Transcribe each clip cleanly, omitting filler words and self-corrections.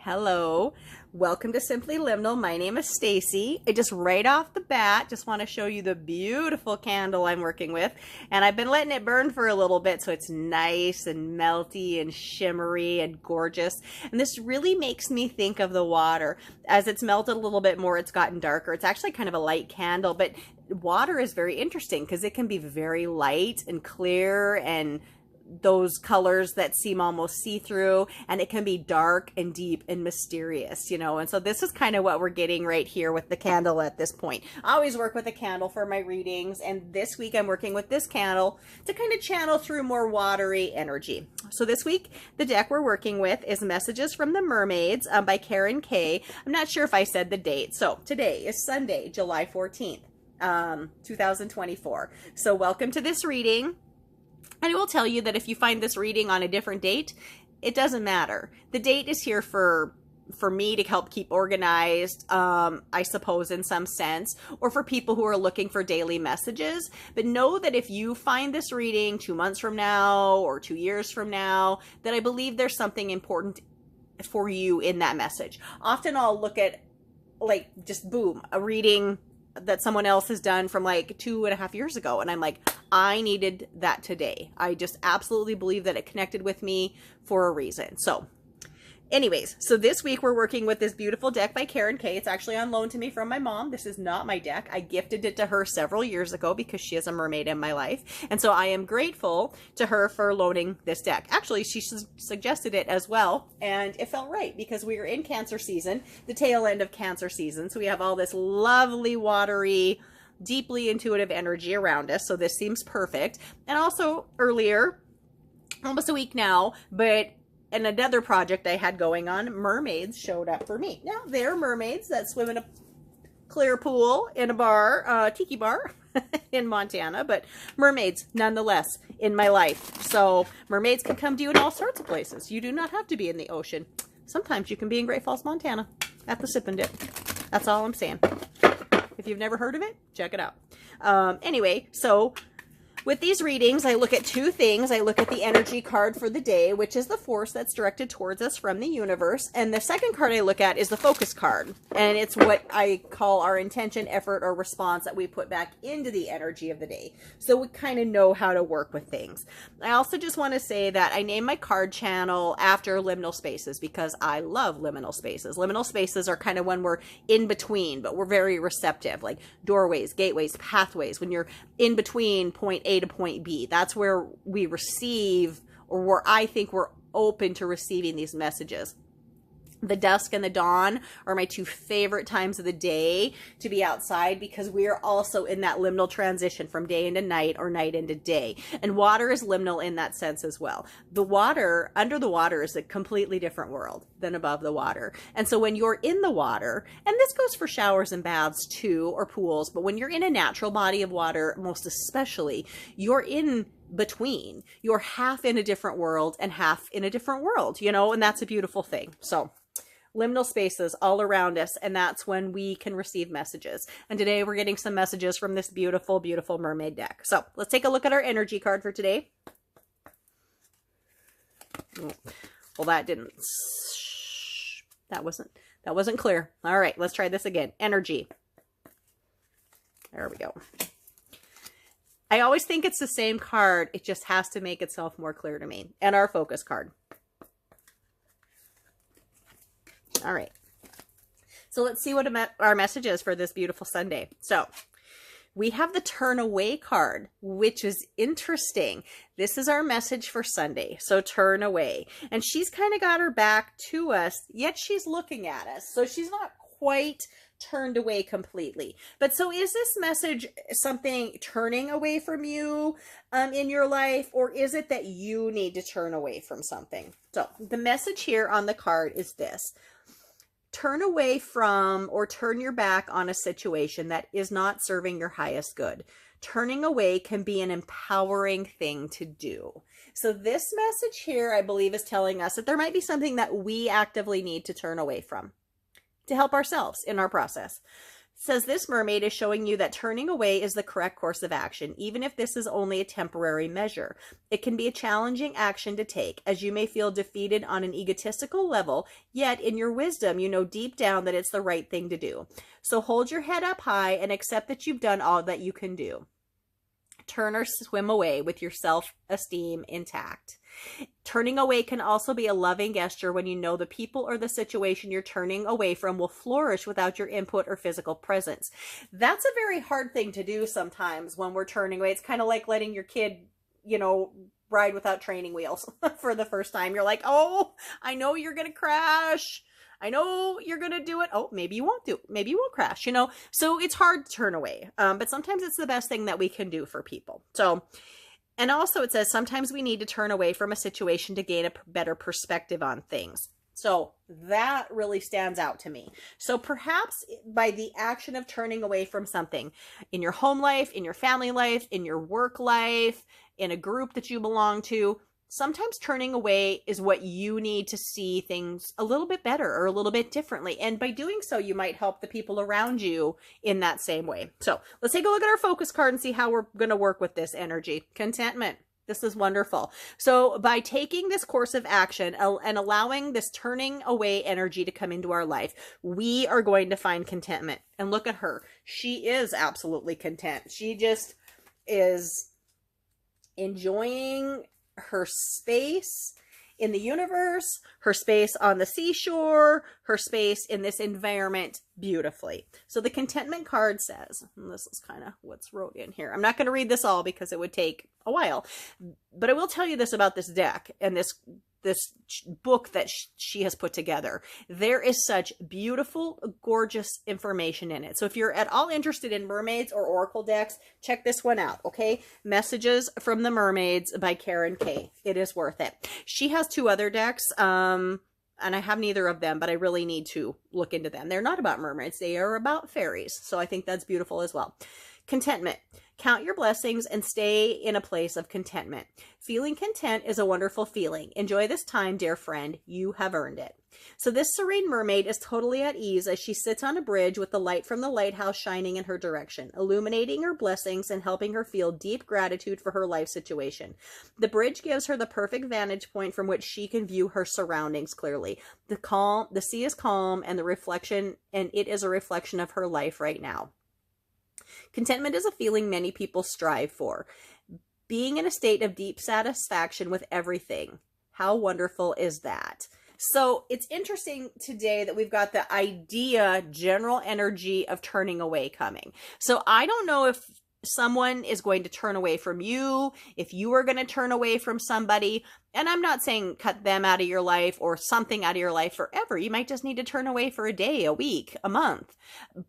Hello, welcome to Simply Liminal. My name is Stacy. I just right off the bat just want to show you the beautiful candle I'm working with, and I've been letting it burn for a little bit so it's nice and melty and shimmery and gorgeous. And this really makes me think of the water. As it's melted a little bit more, it's gotten darker. It's actually kind of a light candle, but water is very interesting because it can be very light and clear and those colors that seem almost see-through, and it can be dark and deep and mysterious, you know. And so this is kind of what we're getting right here with the candle at this point. I always work with a candle for my readings, and this week I'm working with this candle to kind of channel through more watery energy. So this week the deck we're working with is Messages from the Mermaids by Karen K. I'm not sure if I said the date. So today is Sunday, July 14th, 2024. So welcome to this reading. And I will tell you that if you find this reading on a different date, it doesn't matter. The date is here for me to help keep organized, I suppose, in some sense, or for people who are looking for daily messages. But know that if you find this reading 2 months from now or 2 years from now, that I believe there's something important for you in that message. Often I'll look at, like, just boom, a reading that someone else has done from like 2.5 years ago, and I'm like, I needed that today. I just absolutely believe that it connected with me for a reason. So anyways, so this week we're working with this beautiful deck by Karen K. It's actually on loan to me from my mom. This is not my deck. I gifted it to her several years ago because she is a mermaid in my life. And so I am grateful to her for loaning this deck. Actually, she suggested it as well, and it felt right because we are in Cancer season, the tail end of Cancer season. So we have all this lovely, watery, deeply intuitive energy around us. So this seems perfect. And also earlier, almost a week now, but and another project I had going on, mermaids showed up for me. Now, they're mermaids that swim in a clear pool in a bar, tiki bar in Montana, but mermaids nonetheless in my life. So mermaids can come to you in all sorts of places. You do not have to be in the ocean. Sometimes you can be in Great Falls, Montana at the Sip and Dip. That's all I'm saying. If you've never heard of it, check it out. Anyway, so with these readings, I look at two things. I look at the energy card for the day, which is the force that's directed towards us from the universe. And the second card I look at is the focus card. And it's what I call our intention, effort, or response that we put back into the energy of the day. So we kind of know how to work with things. I also just want to say that I named my card channel after liminal spaces because I love liminal spaces. Liminal spaces are kind of when we're in between, but we're very receptive, like doorways, gateways, pathways. When you're in between point A to point B, that's where we receive, or where I think we're open to receiving these messages. The dusk and the dawn are my two favorite times of the day to be outside because we are also in that liminal transition from day into night or night into day. And water is liminal in that sense as well. The water, under the water, is a completely different world than above the water. And so when you're in the water, and this goes for showers and baths too, or pools, but when you're in a natural body of water, most especially, you're in between. You're half in a different world and half in a different world, you know, and that's a beautiful thing. So liminal spaces all around us, and that's when we can receive messages. And today we're getting some messages from this beautiful, beautiful mermaid deck. So let's take a look at our energy card for today. Well, that wasn't clear. All right, let's try this again. Energy. There we go. I always think it's the same card. It just has to make itself more clear to me. And our focus card. All right. So let's see what our message is for this beautiful Sunday. So we have the turn away card, which is interesting. This is our message for Sunday. So turn away. And she's kind of got her back to us, yet she's looking at us. So she's not quite turned away completely. But so is this message something turning away from you in your life, or is it that you need to turn away from something? So the message here on the card is this: turn away from or turn your back on a situation that is not serving your highest good. Turning away can be an empowering thing to do. So this message here, I believe, is telling us that there might be something that we actively need to turn away from to help ourselves in our process. Says this mermaid is showing you that turning away is the correct course of action, even if this is only a temporary measure. It can be a challenging action to take, as you may feel defeated on an egotistical level, yet in your wisdom, you know deep down that it's the right thing to do. So hold your head up high and accept that you've done all that you can do. Turn or swim away with your self-esteem intact. Turning away can also be a loving gesture when you know the people or the situation you're turning away from will flourish without your input or physical presence. That's a very hard thing to do sometimes when we're turning away. It's kind of like letting your kid, ride without training wheels for the first time. You're like, oh, I know you're going to crash. I know you're going to do it. Oh, maybe you won't do it. Maybe you won't crash, So it's hard to turn away. But sometimes it's the best thing that we can do for people. And also it says sometimes we need to turn away from a situation to gain a better perspective on things. So that really stands out to me. So perhaps by the action of turning away from something in your home life, in your family life, in your work life, in a group that you belong to, sometimes turning away is what you need to see things a little bit better or a little bit differently. And by doing so, you might help the people around you in that same way. So let's take a look at our focus card and see how we're going to work with this energy. Contentment. This is wonderful. So by taking this course of action and allowing this turning away energy to come into our life, we are going to find contentment. And look at her. She is absolutely content. She just is enjoying her space in the universe, her space on the seashore, her space in this environment beautifully. So the contentment card says, and this is kind of what's wrote in here. I'm not going to read this all because it would take a while, but I will tell you this about this deck and this book that she has put together. There is such beautiful, gorgeous information in it. So if you're at all interested in mermaids or oracle decks, check this one out, okay? Messages from the Mermaids by Karen Kay. It is worth it. She has 2 other decks, and I have neither of them, but I really need to look into them. They're not about mermaids. They are about fairies. So I think that's beautiful as well. Contentment. Count your blessings and stay in a place of contentment. Feeling content is a wonderful feeling. Enjoy this time, dear friend. You have earned it. So this serene mermaid is totally at ease as she sits on a bridge with the light from the lighthouse shining in her direction, illuminating her blessings and helping her feel deep gratitude for her life situation. The bridge gives her the perfect vantage point from which she can view her surroundings clearly. The sea is calm and it is a reflection of her life right now. Contentment is a feeling many people strive for. Being in a state of deep satisfaction with everything. How wonderful is that? So it's interesting today that we've got the idea, general energy of turning away coming. So I don't know if someone is going to turn away from you, if you are going to turn away from somebody. And I'm not saying cut them out of your life or something out of your life forever. You might just need to turn away for a day, a week, a month.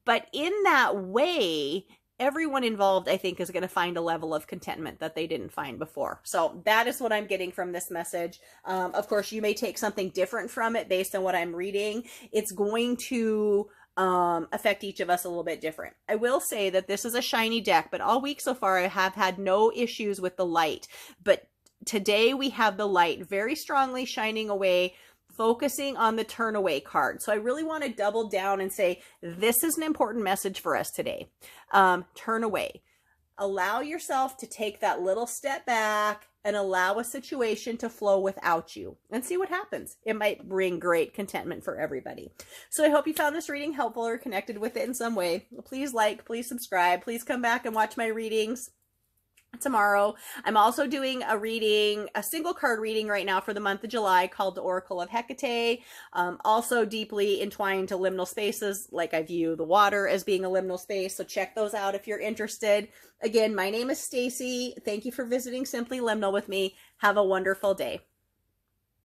But in that way, everyone involved, I think, is going to find a level of contentment that they didn't find before. So that is what I'm getting from this message. Of course, you may take something different from it based on what I'm reading. It's going to affect each of us a little bit different. I will say that this is a shiny deck, but all week so far I have had no issues with the light. But today we have the light very strongly shining away, focusing on the turn away card. So I really want to double down and say, this is an important message for us today. Turn away. Allow yourself to take that little step back and allow a situation to flow without you and see what happens. It might bring great contentment for everybody. So I hope you found this reading helpful or connected with it in some way. Please like, please subscribe, please come back and watch my readings tomorrow. I'm also doing a single card reading right now for the month of July called the Oracle of Hecate. Also deeply entwined to liminal spaces, like I view the water as being a liminal space. So check those out if you're interested. Again, my name is Stacy. Thank you for visiting Simply Liminal with me. Have a wonderful day.